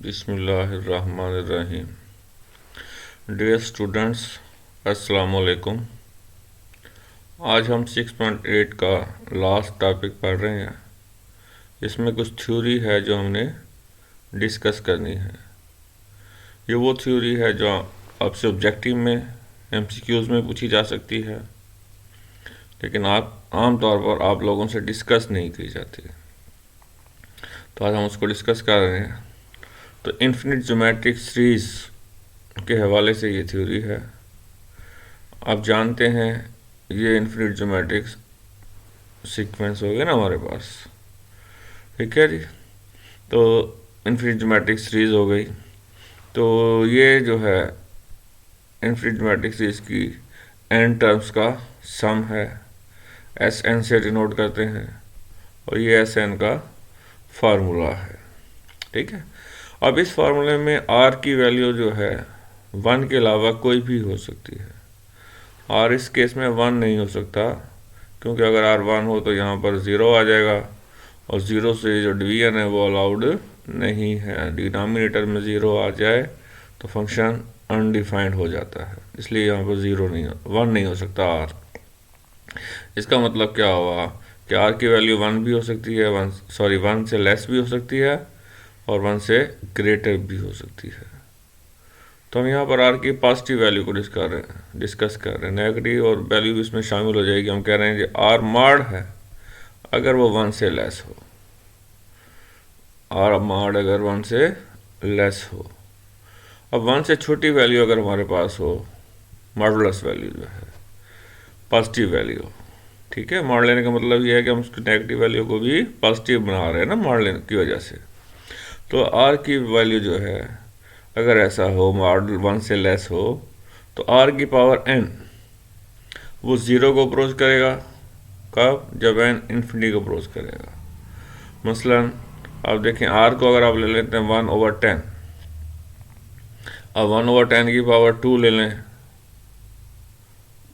बिस्मिल्लाहिर्रहमानिर्रहीम। Dear students, अस्सलाम वालेकुम। आज हम 6.8 का लास्ट टॉपिक पढ़ रहे हैं। इसमें कुछ थ्योरी है जो हमने डिस्कस करनी है। ये वो थ्योरी है जो आपसे ऑब्जेक्टिव में एमसीक्यूज़ में पूछी जा सकती है, लेकिन आम तौर पर आप लोगों से डिस्कस नहीं की जाती। तो आज हम उसको डिस्कस कर रहे हैं। तो इन्फिनिट ज्योमेट्रिक सीरीज के हवाले से ये थ्योरी है। आप जानते हैं ये इन्फिनिट ज्योमेट्रिक सीक्वेंस हो गया ना हमारे पास, ठीक है जी। तो इन्फिनिट ज्योमेट्रिक सीरीज हो गई। तो ये जो है इन्फिनिट ज्योमेट्रिक सीरीज की एन टर्म्स का सम है, एस एन से डिनोट करते हैं, और ये एस एन का फार्मूला है, ठीक है। अब इस फार्मूले में आर की वैल्यू जो है 1 के अलावा कोई भी हो सकती है, और इस केस में 1 नहीं हो सकता, क्योंकि अगर आर 1 हो तो यहाँ पर 0 आ जाएगा, और 0 से जो डिवीजन है वो अलाउड नहीं है। डिनोमिनेटर में 0 आ जाए तो फंक्शन अनडिफाइंड हो जाता है, इसलिए यहाँ पर 1 नहीं हो सकता आर। इसका मतलब क्या हुआ कि आर की वैल्यू 1 भी हो सकती है, 1 से लेस भी हो सकती है, और 1 से ग्रेटर भी हो सकती है। तो हम यहाँ पर आर की पॉजिटिव वैल्यू को डिस्कस कर रहे हैं। नेगेटिव और वैल्यू इसमें शामिल हो जाएगी। हम कह रहे हैं कि आर मॉड है अगर वो 1 से लेस हो, आर मॉड अगर 1 से लेस हो। अब 1 से छोटी वैल्यू अगर हमारे पास हो, मॉडुलस वैल्यू जो है पॉजिटिव वैल्यू, ठीक है। मॉड लेने का मतलब ये है कि हम उसकी नेगेटिव वैल्यू को भी पॉजिटिव बना रहे हैं ना मॉड लेने की वजह से। तो आर की वैल्यू जो है अगर ऐसा हो, मॉडल 1 से लेस हो, तो आर की पावर n वो 0 को अप्रोच करेगा। कब? जब n इन्फिनिटी को अप्रोच करेगा। मसलन आप देखें आर को अगर आप ले लेते हैं 1/10, अब 1/10 की पावर 2 ले लें,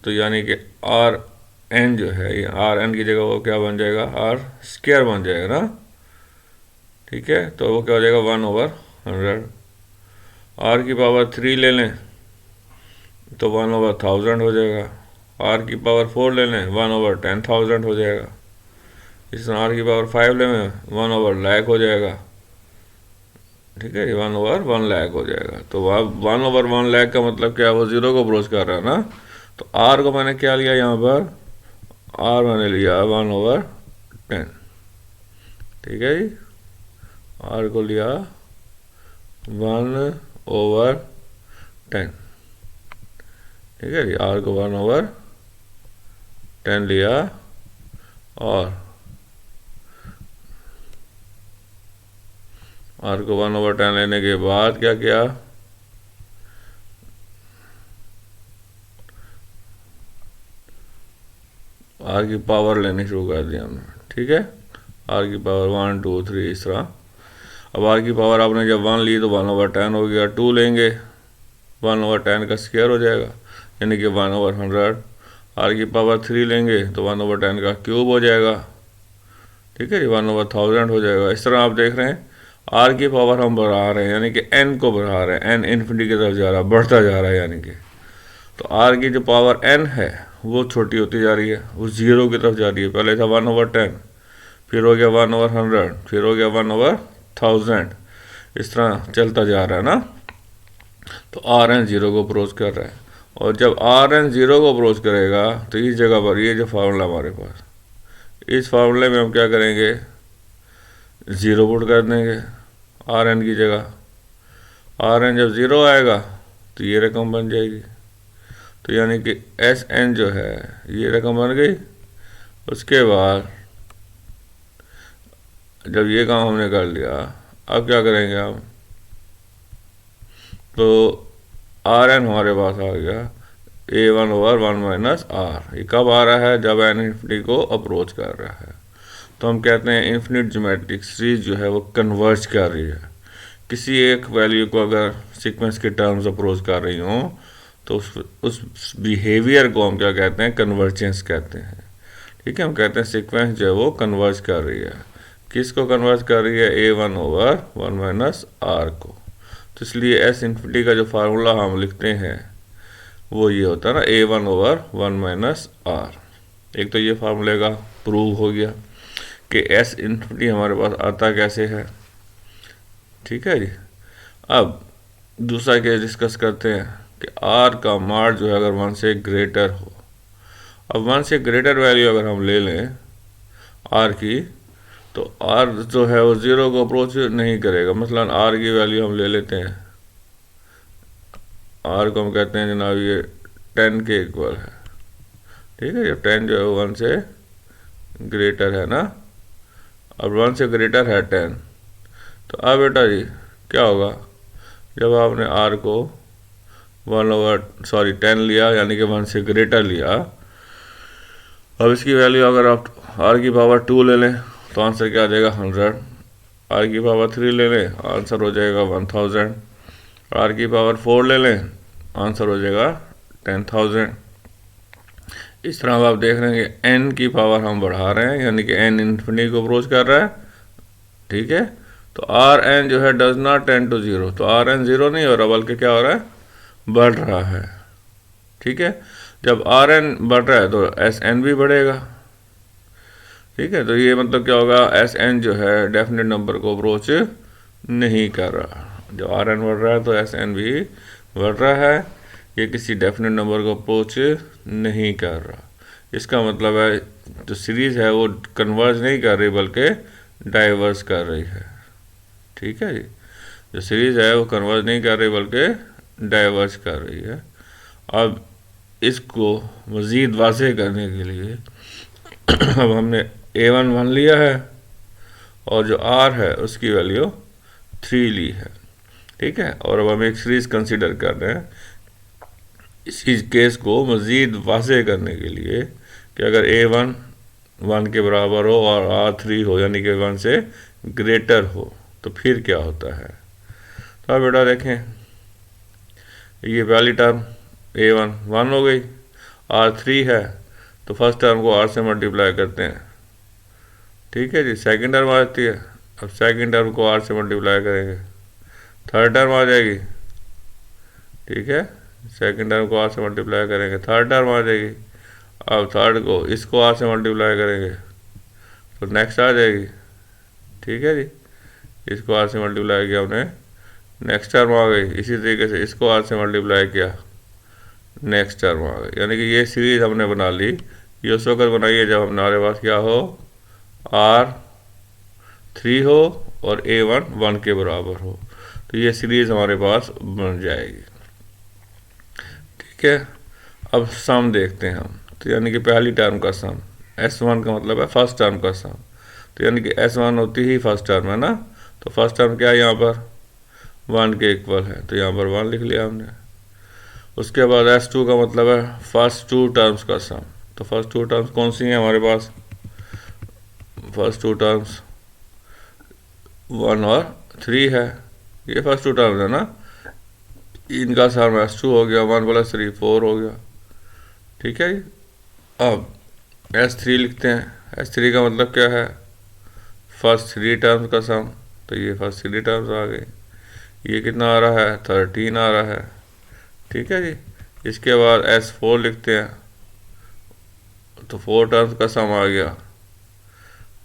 तो यानी कि आर एन जो है, ये आर एन की जगह वो क्या बन जाएगा, आर स्क्वायर बन जाएगा ना, ठीक है। तो वो क्या हो जाएगा 1/100। आर की पावर 3 ले लें तो 1/1000 हो जाएगा। आर की पावर 4 ले लें 1/10,000 हो जाएगा। इस तरह आर की पावर 5 ले लें 1/1,00,000 हो जाएगा, ठीक है। 1/1,00,000 हो जाएगा। तो 1/1,00,000 का मतलब क्या है, वो 0 को अप्रोच कर रहा है ना। तो आर को मैंने क्या लिया यहाँ पर, आर मैंने लिया 1/10, ठीक है जी। आर को लिया 1/10, ठीक है जी। आर को 1/10 लिया, और आर को 1/10 लेने के बाद क्या किया, आर की पावर लेनी शुरू कर दिया हमने, ठीक है। आर की पावर 1 2 3 इस तरह। अब आर की पावर आपने जब 1 ली तो 1/10 हो गया। 2 लेंगे 1/10 का स्क्वायर हो जाएगा, यानी कि 1/100। आर की पावर 3 लेंगे तो 1/10 का क्यूब हो जाएगा, ठीक है जी। 1/1000 हो जाएगा। इस तरह आप देख रहे हैं आर की पावर हम बढ़ा रहे हैं, यानी कि एन को बढ़ा रहे हैं। एन इन्फिनिटी की तरफ जा रहा है, बढ़ता जा रहा है, यानी कि तो आर की जो पावर एन है वो छोटी होती जा रही है, वो 0 की तरफ जा रही है। पहले था 1/10, फिर हो गया 1/100, फिर हो गया 1/1000। इस तरह चलता जा रहा है ना। तो आर एन 0 को अप्रोच कर रहा है, और जब आर एन 0 को अप्रोच करेगा तो इस जगह पर ये जो फार्मूला हमारे पास, इस फार्मूले में हम क्या करेंगे, 0 पुट कर देंगे आर एन की जगह। आर एन जब 0 आएगा तो ये रकम बन जाएगी। तो यानी कि एस एन जो है ये रकम बन गई। उसके बाद जब ये काम हमने कर लिया, अब क्या करेंगे हम, तो आर एन हमारे पास आ गया A1/1 - आर। ये कब आ रहा है, जब एन इन्फिनिटी को अप्रोच कर रहा है। तो हम कहते हैं इन्फिनिट ज्योमेट्रिक सीरीज जो है वो कन्वर्ज कर रही है। किसी एक वैल्यू को अगर सीक्वेंस के टर्म्स अप्रोच कर रही हो तो उस बिहेवियर को हम क्या कहते हैं, कन्वर्जेंस कहते हैं, ठीक है। हम कहते हैं सीक्वेंस जो है वो कन्वर्ज कर रही है। किसको कन्वर्ज कर रही है, A1/1 - आर को। तो इसलिए एस इन्फिनिटी का जो फार्मूला हम लिखते हैं वो ये होता है ना, A1/1 - R। एक तो ये फार्मूले का प्रूव हो गया कि एस इन्फिनिटी हमारे पास आता कैसे है। ठीक है जी। अब दूसरा केस डिस्कस करते हैं कि आर का मार्ड जो है अगर 1 से ग्रेटर हो। अब 1 से ग्रेटर वैल्यू अगर हम ले लें आर की, तो आर जो है वो 0 को अप्रोच नहीं करेगा। मसलन आर की वैल्यू हम ले लेते हैं, आर को हम कहते हैं जनाब ये 10 के इक्वल है। ठीक है, जब 10 जो है वो 1 से ग्रेटर है ना, अब 1 से ग्रेटर है 10, तो अब बेटा जी क्या होगा, जब आपने आर को 10 लिया यानी कि 1 से ग्रेटर लिया, अब इसकी वैल्यू अगर आप आर की पावर 2 ले लें तो आंसर क्या आ जाएगा 100। आर की पावर 3 ले लें आंसर हो जाएगा 1000। आर की पावर 4 ले लें आंसर हो जाएगा 10,000। इस तरह अब आप देख रहे हैं कि एन की पावर हम बढ़ा रहे हैं यानी कि एन इन्फिनिटी को अप्रोच कर रहा है। ठीक है, तो आर एन जो है डज नॉट टेंड टू 0, तो आर एन 0 नहीं हो रहा बल्कि क्या हो रहा है, बढ़ रहा है। ठीक है, जब आर एन बढ़ रहा है तो एस एन भी बढ़ेगा। ठीक है, तो ये मतलब क्या होगा, एस एन जो है डेफिनेट नंबर को अप्रोच नहीं कर रहा। जब आर एन बढ़ रहा है तो एस एन भी बढ़ रहा है, ये किसी डेफिनेट नंबर को अप्रोच नहीं कर रहा। इसका मतलब है जो सीरीज है वो कन्वर्ज नहीं कर रही बल्कि डाइवर्स कर रही है। ठीक है जी, जो सीरीज है वो कन्वर्ज नहीं कर रही बल्कि डाइवर्स कर रही है। अब इसको मज़ीद वाज़ेह करने के लिए अब हमने A1 लिया है और जो R है उसकी वैल्यू 3 ली है। ठीक है, और अब हम एक सीरीज कंसीडर कर रहे हैं इसी केस को मज़ीद वाज़ेह करने के लिए कि अगर A1 1 के बराबर हो और R3 हो यानी कि 1 से ग्रेटर हो तो फिर क्या होता है। तो अब बेटा देखें, ये पहली टर्म A1 1 हो गई, R3 है तो फर्स्ट टर्म को R से मल्टीप्लाई करते हैं। ठीक है जी, सेकंड टर्म आ जाती है, अब सेकंड टर्म को R से मल्टीप्लाई करेंगे, थर्ड टर्म आ जाएगी। ठीक है, सेकंड टर्म को R से मल्टीप्लाई करेंगे, थर्ड टर्म आ जाएगी। अब थर्ड को इसको R से मल्टीप्लाई करेंगे तो नेक्स्ट आ जाएगी। ठीक है जी, इसको R से मल्टीप्लाई किया हमने, नेक्स्ट टर्म आ गई। इसी तरीके से इसको R से मल्टीप्लाई किया, नेक्स्ट टर्म आ गई। यानी कि ये सीरीज हमने बना ली। ये उस वक्त बनाइए जब हमारे पास क्या हो, R3 हो और A1 1 के बराबर हो, तो ये सीरीज हमारे पास बन जाएगी। ठीक है, अब सम देखते हैं हम। तो यानी कि पहली टर्म का सम, S1 का मतलब है फर्स्ट टर्म का सम, तो यानी कि S1 होती ही फर्स्ट टर्म है ना, तो फर्स्ट टर्म क्या है यहाँ पर 1 के इक्वल है, तो यहाँ पर 1 लिख लिया हमने। उसके बाद S2 का मतलब है फर्स्ट 2 टर्म्स का सम, तो फर्स्ट 2 टर्म्स कौन सी हैं हमारे पास, फर्स्ट 2 टर्म्स 1 और 3 है, ये फर्स्ट 2 टर्म्स है ना, इनका सम S2 हो गया, 1 + 3 4 हो गया। ठीक है जी, अब S3 लिखते हैं। S3 का मतलब क्या है, फर्स्ट 3 टर्म्स का सम, तो ये फर्स्ट 3 टर्म्स आ गई। ये कितना आ रहा है 13 आ रहा है। ठीक है जी, इसके बाद S4 लिखते हैं, तो 4 टर्म्स का सम आ गया,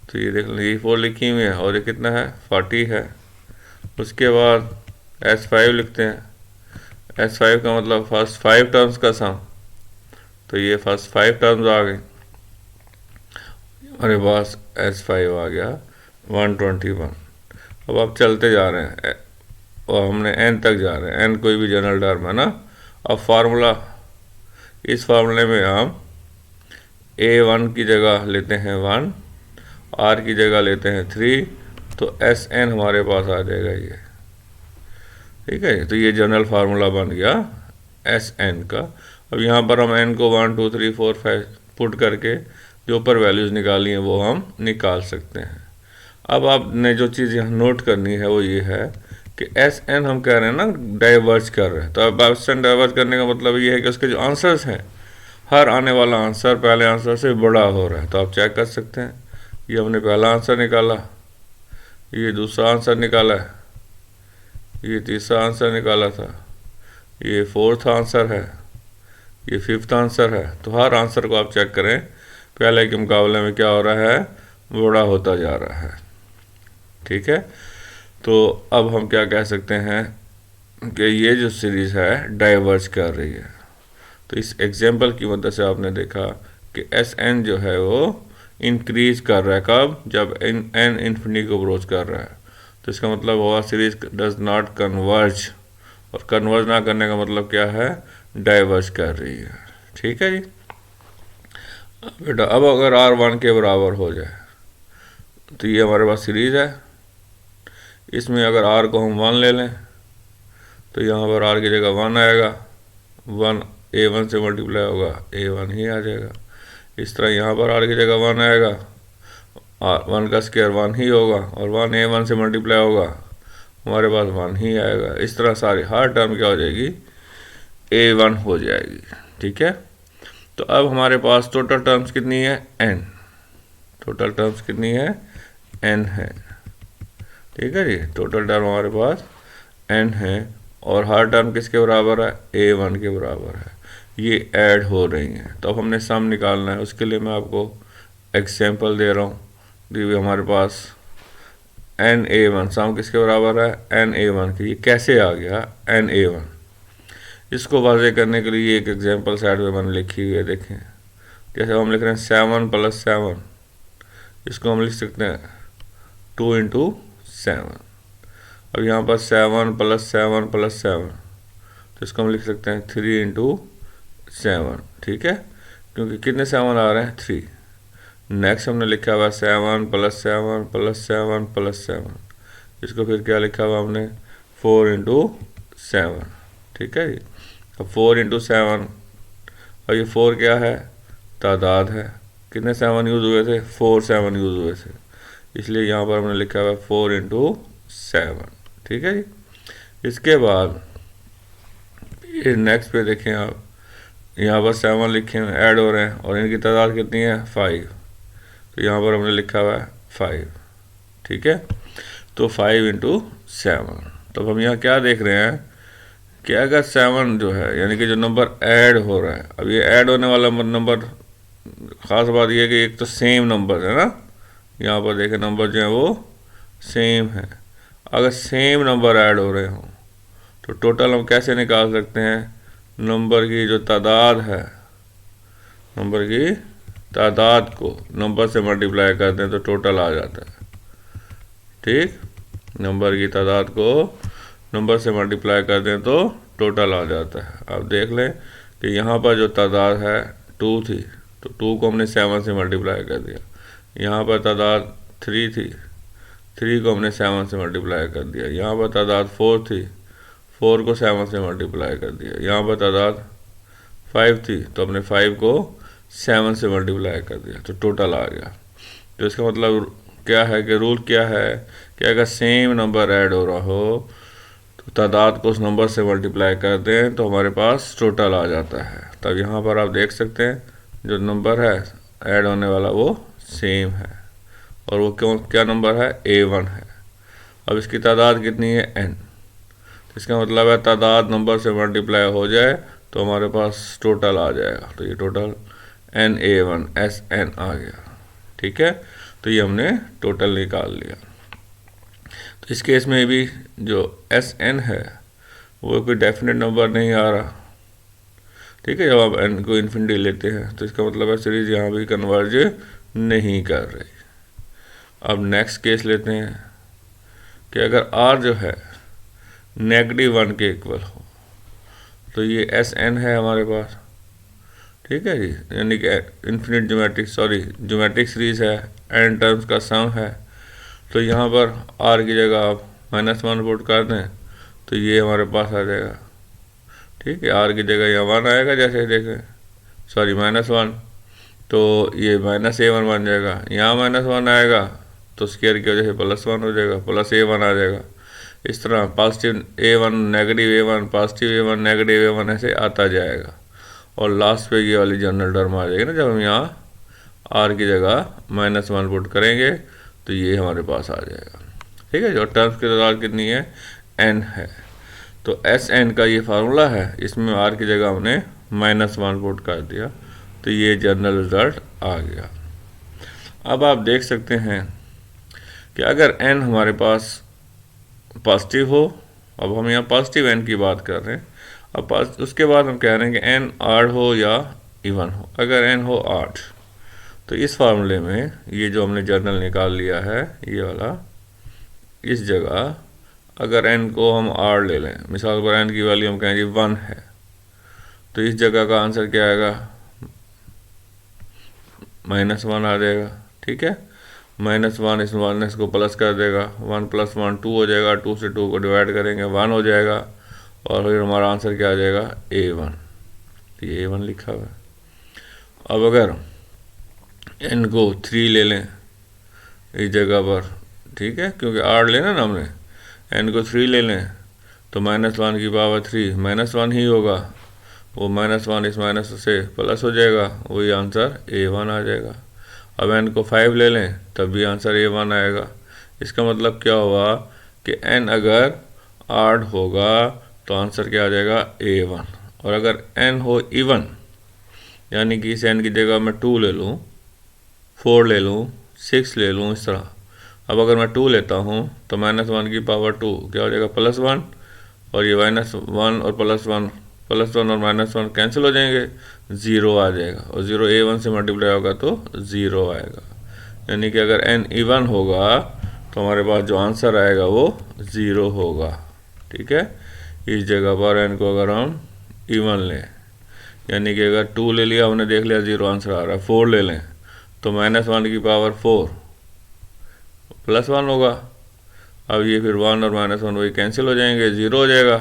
तो ये देख लीजिए 4 लिखी हुई है और ये कितना है 40 है। उसके बाद S5 लिखते हैं, S5 का मतलब फर्स्ट 5 टर्म्स का सम, तो ये फर्स्ट 5 टर्म्स आ गई हमारे पास, S5 आ गया 121। अब आप चलते जा रहे हैं और हमने n तक जा रहे हैं, n कोई भी जनरल टर्म है ना। अब फार्मूला, इस फार्मूले में हम A1 की जगह लेते हैं 1, R की जगह लेते हैं 3, तो Sn हमारे पास आ जाएगा ये। ठीक है, तो ये जनरल फार्मूला बन गया Sn का। अब यहाँ पर हम n को 1 2 3 4 5 पुट करके जो ऊपर वैल्यूज़ निकाली हैं वो हम निकाल सकते हैं। अब आपने जो चीज़ यहाँ नोट करनी है वो ये है कि Sn हम कह रहे हैं ना डाइवर्ज कर रहे हैं, तो अब Sn डाइवर्ज करने का मतलब ये है कि उसके जो आंसर्स हैं, हर आने वाला आंसर पहले आंसर से बड़ा हो रहा है। तो आप चेक कर सकते हैं, ये हमने पहला आंसर निकाला, ये दूसरा आंसर निकाला है, ये तीसरा आंसर निकाला था, ये फोर्थ आंसर है, ये फिफ्थ आंसर है। तो हर आंसर को आप चेक करें, पहले के मुकाबले में क्या हो रहा है, बड़ा होता जा रहा है। ठीक है, तो अब हम क्या कह सकते हैं कि ये जो सीरीज़ है डाइवर्ज कर रही है। तो इस एग्जाम्पल की मदद से आपने देखा कि एस एन जो है वो इंक्रीज कर रहा है, कब, जब एन इन्फिनिटी को अप्रोच कर रहा है। तो इसका मतलब हुआ सीरीज डज नॉट कन्वर्ज, और कन्वर्ज ना करने का मतलब क्या है, डाइवर्ज कर रही है। ठीक है जी बेटा, अब अगर आर वन के बराबर हो जाए तो ये हमारे पास सीरीज है, इसमें अगर आर को हम वन ले लें तो यहाँ पर आर की जगह वन आएगा, वन ए वन से मल्टीप्लाई होगा, ए वन ही आ जाएगा। इस तरह यहाँ पर आर की जगह वन आएगा, वन का स्क्वायर वन ही होगा, और वन ए वन से मल्टीप्लाई होगा, हमारे पास वन ही आएगा। इस तरह सारी हर टर्म क्या हो जाएगी, ए वन हो जाएगी। ठीक है, तो अब हमारे पास टोटल टर्म्स कितनी है, एन। टोटल टर्म्स कितनी है, एन है। ठीक है जी, टोटल टर्म हमारे पास एन है, और हर टर्म किसके बराबर है, ए वन के बराबर है। ये ऐड हो रही हैं, तो अब हमने सम निकालना है। उसके लिए मैं आपको एग्जाम्पल दे रहा हूँ। दी हमारे पास एन ए वन, सम किसके बराबर है, एन ए वन की। ये कैसे आ गया एन ए वन, इसको वाज़ेह करने के लिए एक एग्जाम्पल साइड में मैंने लिखी हुई है, देखें। जैसे हम लिख रहे हैं 7 + 7, इसको हम लिख सकते हैं 2 × 7। अब यहाँ पर 7 + 7 + 7, तो इसको हम लिख सकते हैं 3 × 7। ठीक है, क्योंकि कितने 7 आ रहे हैं, 3। नेक्स्ट हमने लिखा हुआ 7 + 7 + 7 + 7, इसको फिर क्या लिखा हुआ हमने, 4 × 7। ठीक है जी, अब 4 × 7, और ये 4 क्या है, तादाद है। कितने 7 यूज़ हुए थे, 4 7 यूज़ हुए थे, इसलिए यहाँ पर हमने लिखा हुआ है 4 × 7। ठीक है जी, इसके बाद ये नेक्स्ट पे देखें आप, यहाँ पर 7 लिखे हैं, ऐड हो रहे हैं, और इनकी तादाद कितनी है, 5। तो यहाँ पर हमने लिखा हुआ है 5। ठीक है, तो 5 × 7। तो हम यहाँ क्या देख रहे हैं कि अगर 7 जो है, यानी कि जो नंबर ऐड हो रहा है, अब ये ऐड होने वाला नंबर, ख़ास बात यह है कि एक तो सेम नंबर है ना, यहाँ पर देखें नंबर जो है वो सेम है। अगर सेम नंबर ऐड हो रहे हों तो टोटल हम कैसे निकाल सकते हैं, नंबर की जो तादाद है, नंबर की तादाद को नंबर से मल्टीप्लाई करते हैं तो टोटल आ जाता है। ठीक, नंबर की तादाद को नंबर से मल्टीप्लाई कर दें तो टोटल आ जाता है। आप देख लें कि यहाँ पर जो तादाद है 2 थी, तो 2 को हमने 7 से मल्टीप्लाई कर दिया। यहाँ पर तादाद 3 थी, 3 को हमने 7 से मल्टीप्लाई कर दिया। यहाँ पर तादाद 4 थी, 4 को 7 से मल्टीप्लाई कर दिया। यहाँ पर तादाद 5 थी, तो हमने 5 को 7 से मल्टीप्लाई कर दिया, तो टोटल आ गया। तो इसका मतलब क्या है कि रूल क्या है कि अगर सेम नंबर ऐड हो रहा हो तो तादाद को उस नंबर से मल्टीप्लाई कर दें तो हमारे पास टोटल आ जाता है। तब यहाँ पर आप देख सकते हैं जो नंबर है ऐड होने वाला वो सेम है, और वो क्या नंबर है, A1 है। अब इसकी तादाद कितनी है, n। तो इसका मतलब है तादाद नंबर से मल्टीप्लाई हो जाए तो हमारे पास टोटल आ जाएगा। तो ये टोटल NA1 SN आ गया। ठीक है, तो ये हमने टोटल निकाल लिया। तो इस केस में भी जो SN है वो कोई डेफिनेट नंबर नहीं आ रहा। ठीक है, जब आप n को इन्फिनिटी लेते हैं तो इसका मतलब है सीरीज यहाँ भी कन्वर्ज नहीं कर रही। अब नेक्स्ट केस लेते हैं कि अगर r जो है -1 के इक्वल हो, तो ये SN है हमारे पास। ठीक है जी, यानी कि इन्फिनिट ज्योमेट्रिक सीरीज है, n टर्म्स का सम है। तो यहाँ पर r की जगह आप -1 पुट कर दें तो ये हमारे पास आ जाएगा। ठीक है, r की जगह यहाँ 1 आएगा, जैसे देखें, -1, तो ये -A1 बन जाएगा। यहाँ -1 आएगा तो स्क्वायर की वजह से +1 हो जाएगा, +A1 आ जाएगा। इस तरह positive A1 negative A1 positive A1 negative A1 ऐसे आता जाएगा, और लास्ट पे ये वाली जनरल टर्म आ जाएगी ना, जब हम यहाँ r की जगह -1 पुट करेंगे तो ये हमारे पास आ जाएगा। ठीक है, जो टर्म्स की तादाद कितनी है, एन है। तो एस एन का ये फार्मूला है, इसमें आर की जगह हमने -1 पुट कर दिया, तो ये जनरल रिजल्ट आ गया। अब आप देख सकते हैं कि अगर एन हमारे पास पॉजिटिव हो, अब हम यहाँ पॉजिटिव एन की बात कर रहे हैं, अब उसके बाद हम कह रहे हैं कि एन आड हो या इवन हो। अगर एन हो आड, तो इस फार्मूले में ये जो हमने जर्नल निकाल लिया है ये वाला, इस जगह अगर एन को हम आर ले लें, मिसाल पर एन की वैल्यू हम कहें जी 1 है, तो इस जगह का आंसर क्या आएगा, -1 आ जाएगा। ठीक है, -1 इस माइनस को प्लस कर देगा, 1 + 1 2 हो जाएगा, 2 से 2 को डिवाइड करेंगे 1 हो जाएगा, और फिर हमारा आंसर क्या आ जाएगा, A1। ये A1 लिखा हुआ है। अब अगर n को 3 ले लें इस जगह पर, ठीक है, क्योंकि आर लेना ना हमने, n को 3 ले लें तो -1 की पावर 3 -1 ही होगा, वो -1 इस माइनस से प्लस हो जाएगा, वही आंसर A1 आ जाएगा। अब n को 5 ले लें तब भी आंसर A1 आएगा। इसका मतलब क्या हुआ कि n अगर आड होगा तो आंसर क्या आ जाएगा, A1। और अगर n हो इवन, यानी कि इस n की जगह मैं 2 ले लूँ, 4 ले लूँ, 6 ले लूँ, इस तरह। अब अगर मैं 2 लेता हूँ तो -1 की पावर 2 क्या हो जाएगा, +1, और ये -1 और +1 और -1 कैंसिल हो जाएंगे, 0 आ जाएगा, और 0 A1 से मल्टीप्लाई होगा तो 0 आएगा। यानी कि अगर n इवन होगा तो हमारे पास जो आंसर आएगा वो 0 होगा। ठीक है, इस जगह पर n को अगर हम इवन लें, यानी कि अगर 2 ले लिया हमने, देख लिया 0 आंसर आ रहा है, 4 ले लें तो -1 की पावर 4 +1 होगा। अब ये फिर 1 और -1 वही कैंसिल हो जाएंगे, 0 हो जाएगा,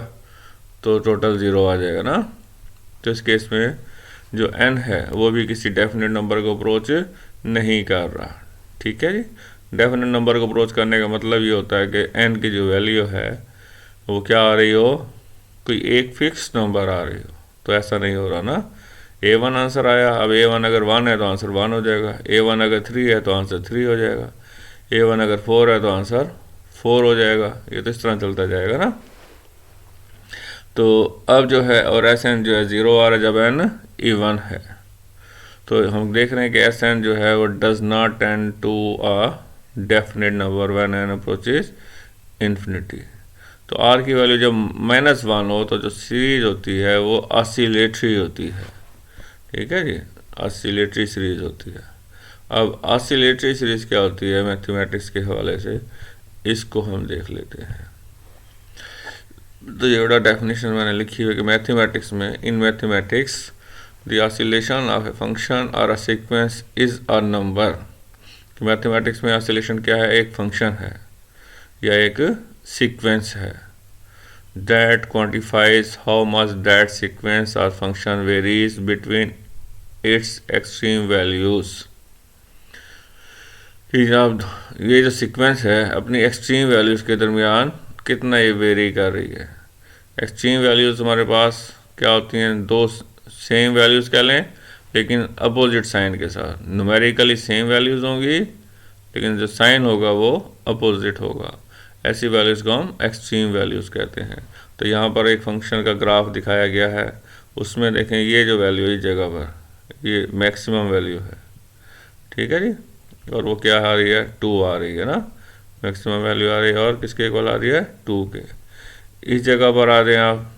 तो टोटल 0 आ जाएगा ना। तो इस केस में जो n है वो भी किसी डेफिनेट नंबर को अप्रोच नहीं कर रहा। ठीक है जी, डेफिनेट नंबर को अप्रोच करने का मतलब ये होता है कि n की जो वैल्यू है वो क्या आ रही हो, कोई एक फिक्स नंबर आ रही हो। तो ऐसा नहीं हो रहा ना, A1 आंसर आया, अब A1 अगर 1 है तो आंसर 1 हो जाएगा, A1 अगर 3 है तो आंसर 3 हो जाएगा, A1 अगर 4 है तो आंसर 4 हो जाएगा। ये तो इस तरह चलता जाएगा ना। तो अब जो है, और Sn जो है 0 आ रहा है जब n इवन है। तो हम देख रहे हैं कि Sn जो है वो does not tend to a definite number when n approaches infinity. तो r की वैल्यू जब -1 हो तो जो सीरीज होती है वो ऑसिलेटरी होती है। ठीक है जी, ऑसिलेटरी सीरीज होती है। अब ऑसिलेटरी सीरीज क्या होती है मैथमेटिक्स के हवाले से, इसको हम देख लेते हैं। तो ये बड़ा डेफिनेशन मैंने लिखी हुई कि मैथमेटिक्स में, in mathematics the oscillation of a function or a sequence is a number. कि मैथमेटिक्स में ऑसिलेशन क्या है, एक फंक्शन है या एक सीक्वेंस है, that quantifies how much that sequence or function varies between its extreme values. कि जब ये जो सीक्वेंस है अपनी एक्सट्रीम वैल्यूज के दरमियान कितना ये वेरी कर रही है। एक्सट्रीम वैल्यूज हमारे पास क्या होती हैं, दो सेम वैल्यूज कह लें लेकिन अपोजिट साइन के साथ। न्यूमेरिकली सेम वैल्यूज होंगी लेकिन जो साइन होगा वो अपोजिट होगा। ऐसी वैल्यूज को हम एक्सट्रीम वैल्यूज कहते हैं। तो यहाँ पर एक फंक्शन का ग्राफ दिखाया गया है, उसमें देखें ये जो वैल्यू इस जगह पर ये मैक्सिमम वैल्यू है। ठीक है जी, और वो क्या आ रही है, 2 आ रही है ना, मैक्सिमम वैल्यू आ रही है, और किसके इक्वल आ रही है, 2 के। इस जगह पर आ रहे हैं आप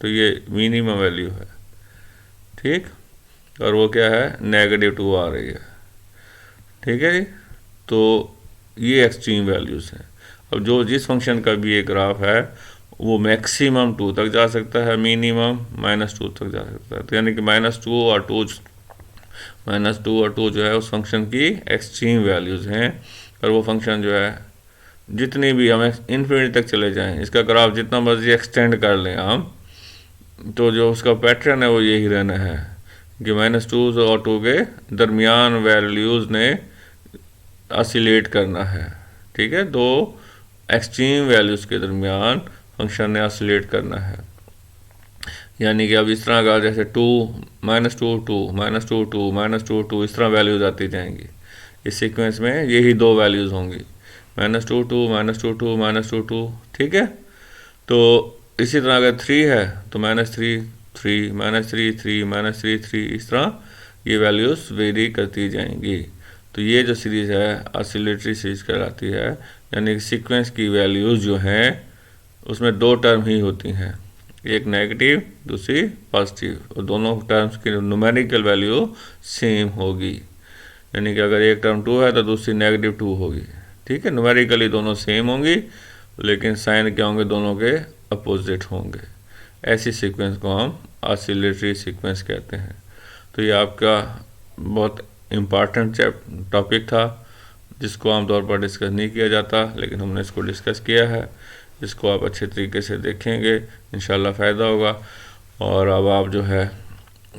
तो ये मिनिमम वैल्यू है। ठीक, और वो क्या है, -2 आ रही है। ठीक है जी, तो ये एक्सट्रीम वैल्यूज हैं। अब जो जिस फंक्शन का भी ये ग्राफ है वो मैक्सिमम 2 तक जा सकता है, मिनिमम -2 तक जा सकता है। तो यानी कि -2 और 2 जो है उस फंक्शन की एक्सट्रीम वैल्यूज़ हैं। और वो फंक्शन जो है जितनी भी हम इन्फिनिटी तक चले जाएं, इसका ग्राफ जितना मर्जी एक्सटेंड कर लें हम, तो जो उसका पैटर्न है वो यही रहना है कि -2 और 2 के दरमियान वैल्यूज़ ने ऑसिलेट करना है। ठीक है, दो एक्सट्रीम वैल्यूज़ के दरमियान फंक्शन ने ऑसिलेट करना है। यानी कि अब इस तरह का जैसे 2 -2 2 -2 2 -2 2 इस तरह वैल्यूज़ आती जाएंगी। इस सीक्वेंस में यही दो वैल्यूज़ होंगी, -2 2 -2 2 -2 2। ठीक है, तो इसी तरह अगर 3 है तो -3 3 -3 3 -3 3, इस तरह ये वैल्यूज़ वेरी करती जाएंगी। तो ये जो सीरीज़ है ऑसिलेटरी सीरीज़ कहलाती है, यानी कि सीक्वेंस की वैल्यूज़ जो हैं उसमें दो टर्म ही होती हैं, एक नेगेटिव दूसरी पॉजिटिव, और दोनों टर्म्स की न्यूमेरिकल वैल्यू सेम होगी। यानी कि अगर एक टर्म 2 है तो दूसरी -2 होगी। ठीक है, न्यूमेरिकली दोनों सेम होंगी, लेकिन साइन क्या होंगे, दोनों के अपोजिट होंगे। ऐसी सीक्वेंस को हम ऑसिलेटरी सीक्वेंस कहते हैं। तो ये आपका बहुत इम्पॉर्टेंट टॉपिक था, जिसको आमतौर पर डिस्कस नहीं किया जाता, लेकिन हमने इसको डिस्कस किया है। इसको आप अच्छे तरीके से देखेंगे, इंशाल्लाह फ़ायदा होगा। और अब आप जो है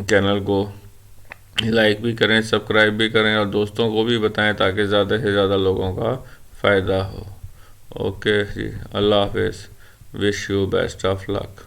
चैनल को लाइक भी करें, सब्सक्राइब भी करें, और दोस्तों को भी बताएं ताकि ज़्यादा से ज़्यादा लोगों का फ़ायदा हो। ओके जी, अल्लाह हाफिज़, wish you best of luck.